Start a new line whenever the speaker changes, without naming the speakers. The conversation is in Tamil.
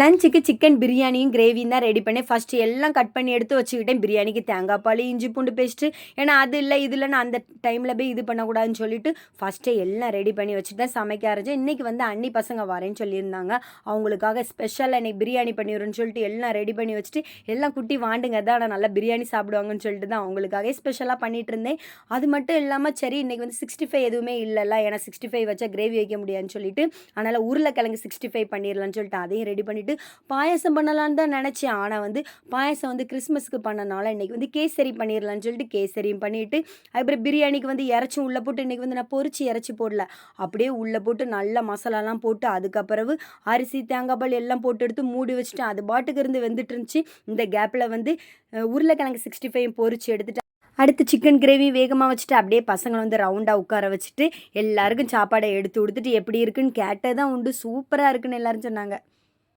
லஞ்சுக்கு சிக்கன் பிரியாணியும் கிரேவியும் தான் ரெடி பண்ணேன். ஃபஸ்ட்டு எல்லாம் கட் பண்ணி எடுத்து வச்சுக்கிட்டேன். பிரியாணிக்கு தேங்காய் பால், இஞ்சி பூண்டு பேஸ்ட்டு. ஏன்னா அது இல்லை, இது இல்லைன்னு அந்த டைமில் போய் இது பண்ணக்கூடாதுன்னு சொல்லிட்டு ஃபஸ்ட்டே எல்லாம் ரெடி பண்ணி வச்சுட்டு சமைக்க ஆரம்பிச்சேன். இன்றைக்கி வந்து அண்ணி பசங்க வரேன்னு சொல்லியிருந்தாங்க. அவங்களுக்காக ஸ்பெஷலாக இன்றைக்கி பிரியாணி பண்ணிடுறேன்னு சொல்லிட்டு எல்லாம் ரெடி பண்ணி வச்சுட்டு, எல்லாம் குட்டி வாண்டுங்க தான் ஆனால் நல்லா பிரியாணி சாப்பிடுவாங்கன்னு சொல்லிட்டு தான் அவங்களுக்காக ஸ்பெஷலாக பண்ணிகிட்டு இருந்தேன். அது மட்டும் இல்லாமல் சரி இன்றைக்கி வந்து 65 எதுவுமே இல்லைல்ல, ஏன்னா 65 வச்சா கிரேவி வைக்க முடியாதுன்னு சொல்லிட்டு, அதனால் உருளைக்கிழங்கு 65 பண்ணிடலான்னு சொல்லிட்டு அதையும் ரெடி பண்ணிட்டு பாயாசம் பண்ணலான்னு தான் நினச்சேன். ஆனால் வந்து பாயாசம் வந்து கிறிஸ்மஸ்க்கு பண்ணனால இன்றைக்கி வந்து கேசரி பண்ணிடலான்னு சொல்லிட்டு கேசரியும் பண்ணிவிட்டு, அதுக்கப்புறம் பிரியாணிக்கு வந்து இறச்சும் உள்ளே போட்டு இன்றைக்கி வந்து நான் பொரிச்சு இறச்சி போடல, அப்படியே உள்ளே போட்டு நல்லா மசாலாலாம் போட்டு அதுக்கப்புறம் அரிசி தேங்காய் பால் எல்லாம் போட்டு எடுத்து மூடி வச்சுட்டேன். அது பாட்டுக்கு இருந்து வெந்துட்டு இருந்துச்சு. இந்த கேப்பில் வந்து உருளைக்கிழங்கு 65 பொரிச்சு எடுத்துட்டு அடுத்து சிக்கன் கிரேவி வேகமாக வச்சுட்டு அப்படியே பசங்களை வந்து ரவுண்டாக உட்கார வச்சுட்டு எல்லாருக்கும் சாப்பாடை எடுத்து கொடுத்துட்டு எப்படி இருக்குன்னு கேட்டது தான் உண்டு. சூப்பராக இருக்குன்னு எல்லாரும் சொன்னாங்க.